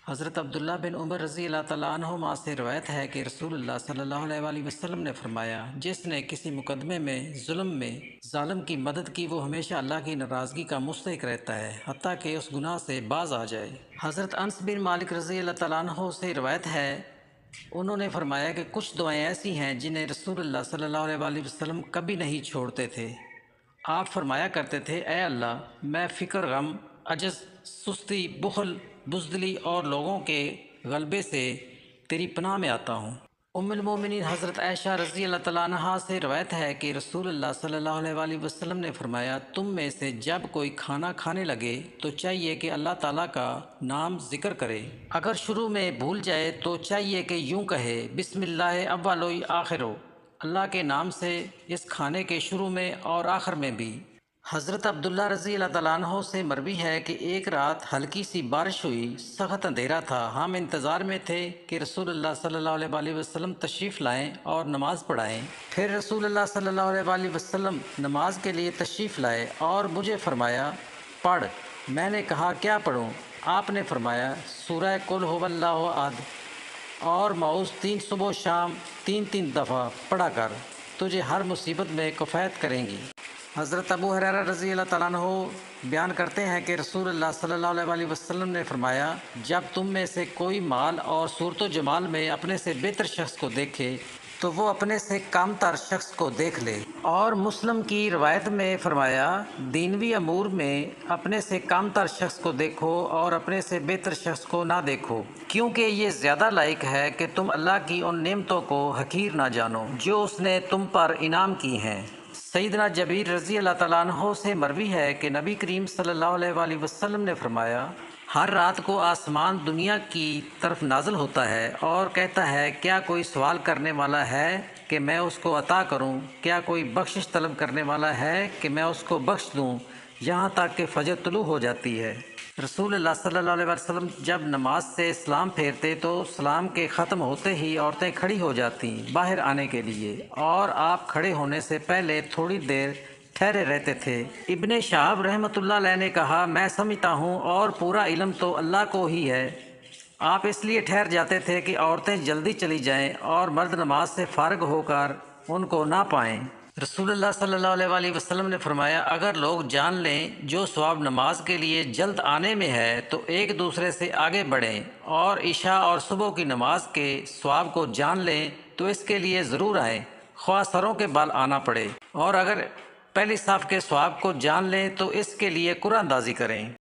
حضرت عبداللہ بن عمر رضی اللہ تعالیٰ عنہما سے روایت ہے کہ رسول اللہ صلی اللہ علیہ وآلہ وسلم نے فرمایا، جس نے کسی مقدمے میں ظالم کی مدد کی وہ ہمیشہ اللہ کی ناراضگی کا مستحق رہتا ہے حتیٰ کہ اس گناہ سے باز آ جائے۔ حضرت انس بن مالک رضی اللہ تعالیٰ عنہ سے روایت ہے، انہوں نے فرمایا کہ کچھ دعائیں ایسی ہیں جنہیں رسول اللہ صلی اللہ علیہ وآلہ وسلم کبھی نہیں چھوڑتے تھے۔ آپ فرمایا کرتے تھے، اے اللہ، میں فکر، غم، عجز، سستی، بخل، بزدلی اور لوگوں کے غلبے سے تیری پناہ میں آتا ہوں۔ ام المومنین حضرت عائشہ رضی اللہ تعالیٰ عنہا سے روایت ہے کہ رسول اللہ صلی اللہ علیہ وآلہ وسلم نے فرمایا، تم میں سے جب کوئی کھانا کھانے لگے تو چاہیے کہ اللہ تعالیٰ کا نام ذکر کرے۔ اگر شروع میں بھول جائے تو چاہیے کہ یوں کہے، بسم اللہ اولو آخرو، اللہ کے نام سے اس کھانے کے شروع میں اور آخر میں بھی۔ حضرت عبداللہ رضی اللہ تعالیٰ عنہ سے مروی ہے کہ ایک رات ہلکی سی بارش ہوئی، سخت اندھیرا تھا، ہم انتظار میں تھے کہ رسول اللہ صلی اللہ علیہ وآلہ وسلم تشریف لائیں اور نماز پڑھائیں۔ پھر رسول اللہ صلی اللہ علیہ وآلہ وسلم نماز کے لیے تشریف لائے اور مجھے فرمایا، پڑھ۔ میں نے کہا، کیا پڑھوں؟ آپ نے فرمایا، سورہ قل هو اللہ احد اور معوذ 3 صبح و شام 3 دفعہ پڑھا کر، تجھے ہر مصیبت میں کفایت کریں گی۔ حضرت ابو ہریرہ رضی اللہ تعالیٰ عنہ بیان کرتے ہیں کہ رسول اللہ صلی اللہ علیہ وآلہ وسلم نے فرمایا، جب تم میں سے کوئی مال اور صورت و جمال میں اپنے سے بہتر شخص کو دیکھے تو وہ اپنے سے کم تر شخص کو دیکھ لے۔ اور مسلم کی روایت میں فرمایا، دینوی امور میں اپنے سے کم تر شخص کو دیکھو اور اپنے سے بہتر شخص کو نہ دیکھو، کیونکہ یہ زیادہ لائق ہے کہ تم اللہ کی ان نعمتوں کو حقیر نہ جانو جو اس نے تم پر انعام کی ہیں۔ سیدنا جبیر رضی اللہ تعالیٰ عنہ سے مروی ہے کہ نبی کریم صلی اللہ علیہ وآلہ وسلم نے فرمایا، ہر رات کو آسمان دنیا کی طرف نازل ہوتا ہے اور کہتا ہے، کیا کوئی سوال کرنے والا ہے کہ میں اس کو عطا کروں؟ کیا کوئی بخشش طلب کرنے والا ہے کہ میں اس کو بخش دوں؟ یہاں تک کہ فجر طلوع ہو جاتی ہے۔ رسول اللہ صلی اللہ علیہ وسلم جب نماز سے سلام پھیرتے تو سلام کے ختم ہوتے ہی عورتیں کھڑی ہو جاتیں باہر آنے کے لیے، اور آپ کھڑے ہونے سے پہلے تھوڑی دیر ٹھہرے رہتے تھے۔ ابن شہاب رحمۃ اللہ علیہ نے کہا، میں سمجھتا ہوں اور پورا علم تو اللہ کو ہی ہے، آپ اس لیے ٹھہر جاتے تھے کہ عورتیں جلدی چلی جائیں اور مرد نماز سے فارغ ہو کر ان کو نہ پائیں۔ رسول اللہ صلی اللہ علیہ وآلہ وسلم نے فرمایا، اگر لوگ جان لیں جو ثواب نماز کے لیے جلد آنے میں ہے تو ایک دوسرے سے آگے بڑھیں، اور عشاء اور صبح کی نماز کے ثواب کو جان لیں تو اس کے لیے ضرور آئیں، خواہ سروں کے بال آنا پڑے، اور اگر پہلی صف کے ثواب کو جان لیں تو اس کے لیے قرعہ اندازی کریں۔